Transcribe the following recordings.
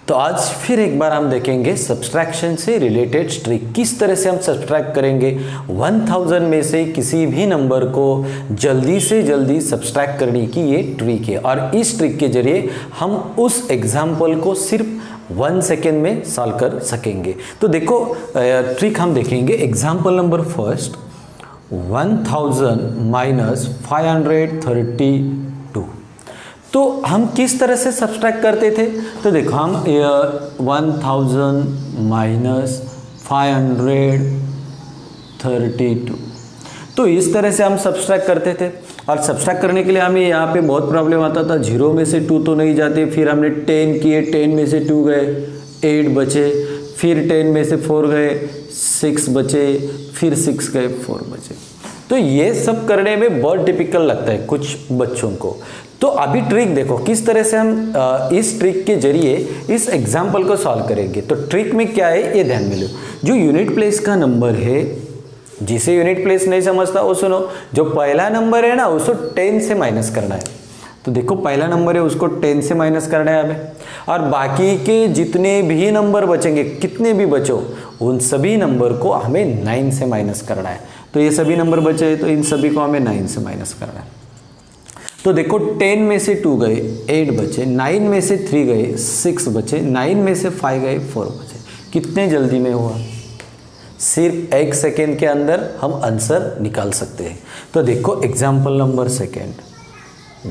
तो आज फिर एक बार हम देखेंगे सब्सट्रैक्शन से रिलेटेड ट्रिक, किस तरह से हम सब्सट्रैक्ट करेंगे 1000 में से किसी भी नंबर को जल्दी से जल्दी सब्सट्रैक्ट करने की ये ट्रिक है। और इस ट्रिक के जरिए हम उस एग्जाम्पल को सिर्फ 1 सेकेंड में सॉल्व कर सकेंगे। तो देखो ट्रिक हम देखेंगे। Example number first, 1000 minus 532। तो हम किस तरह से सब्सट्रैक्ट करते थे? तो देखो हम 1000 माइनस 532, तो इस तरह से हम सब्सट्रैक्ट करते थे। और सब्सट्रैक्ट करने के लिए हमें यहाँ पे बहुत प्रॉब्लम आता था, 0 में से 2 तो नहीं जाते, फिर हमने 10 किए, 10 में से 2 गए, 8 बचे, फिर 10 में से 4 गए, 6 बचे, फिर 6 गए, 4 बचे। तो ये सब करने में बहुत डिफिकल्ट लगता है कुछ बच्चों को। तो अभी ट्रिक देखो किस तरह से हम इस ट्रिक के जरिए इस एग्जाम्पल को सॉल्व करेंगे। तो ट्रिक में क्या है ये ध्यान में लो। जो यूनिट प्लेस का नंबर है, जिसे यूनिट प्लेस नहीं समझता वो सुनो, जो पहला नंबर है ना उसको 10 से माइनस करना है। तो देखो पहला नंबर है उसको 10 से माइनस करना है हमें, और बाकी के जितने भी नंबर बचेंगे, कितने भी बचो, उन सभी नंबर को हमें 9 से माइनस करना है। तो ये सभी नंबर बचे तो इन सभी को हमें 9 से माइनस करना है। तो देखो 10 में से 2 गए, 8 बचे, 9 में से 3 गए, 6 बचे, 9 में से 5 गए, 4 बचे। कितने जल्दी में हुआ? सिर्फ 1 सेकेंड के अंदर हम आंसर निकाल सकते हैं। तो देखो एग्जाम्पल नंबर सेकेंड,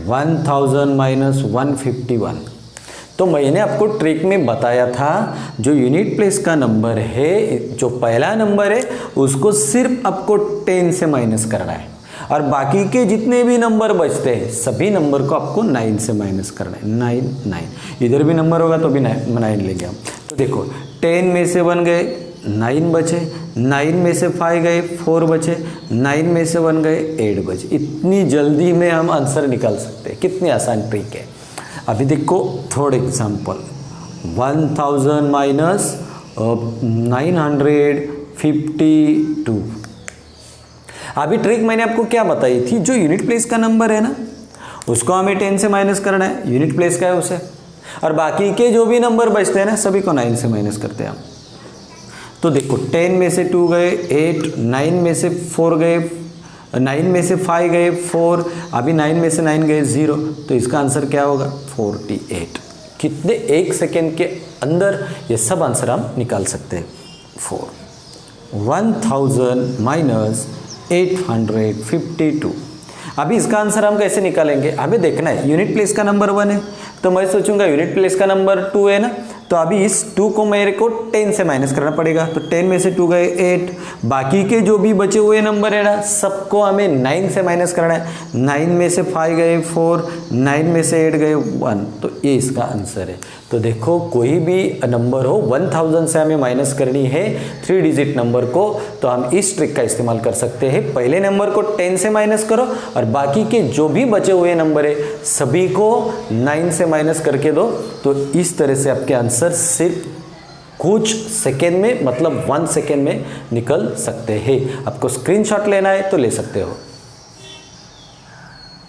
1000 माइनस 151। तो मैंने आपको ट्रिक में बताया था, जो यूनिट प्लेस का नंबर है, जो पहला नंबर है उसको सिर्फ आपको 10 से माइनस करना है, और बाकी के जितने भी नंबर बचते हैं सभी नंबर को आपको 9 से माइनस करना है। 9 इधर भी नंबर होगा तो भी 9 लेंगे हम। तो देखो 10 में से 1 गए, 9 बचे, 9 में से 5 गए, 4 बचे, 9 में से 1 गए, 8 बचे। इतनी जल्दी में हम आंसर निकाल सकते हैं। कितनी आसान ट्रिक है। अभी देखो थर्ड एग्जाम्पल, 1000 माइनस 952। अभी ट्रिक मैंने आपको क्या बताई थी, जो यूनिट प्लेस का नंबर है ना उसको हमें 10 से माइनस करना है, यूनिट प्लेस का है उसे, और बाकी के जो भी नंबर बचते हैं ना सभी को 9 से माइनस करते हैं हम। तो देखो 10 में से 2 गए, 8, 9 में से 4 गए, 9 में से 5 गए, 4, अभी 9 में से 9 गए, 0। तो इसका आंसर क्या होगा? 48। कितने 1 सेकेंड के अंदर ये सब आंसर हम निकाल सकते हैं। 1000 माइनस 852। अभी इसका आंसर हम कैसे निकालेंगे? हमें देखना है यूनिट प्लेस का नंबर 1 है, तो मैं सोचूंगा यूनिट प्लेस का नंबर 2 है ना, तो अभी इस 2 को मेरे को 10 से माइनस करना पड़ेगा। तो 10 में से 2 गए 8, बाकी के जो भी बचे हुए नंबर है ना सबको हमें 9 से माइनस करना है। 9 में से 5 गए 4, 9 में से 8 गए 1। तो ये इसका आंसर है। तो देखो कोई भी नंबर हो 1000 से हमें माइनस करनी है 3 डिजिट नंबर को, तो हम इस ट्रिक का इस्तेमाल कर सकते हैं। पहले नंबर को 10 से माइनस करो, और बाकी के जो भी बचे हुए नंबर है सभी को 9 से माइनस करके दो। तो इस तरह से आपके आंसर सिर्फ कुछ सेकेंड में, मतलब 1 सेकेंड में निकल सकते हैं। आपको स्क्रीनशॉट लेना है तो ले सकते हो।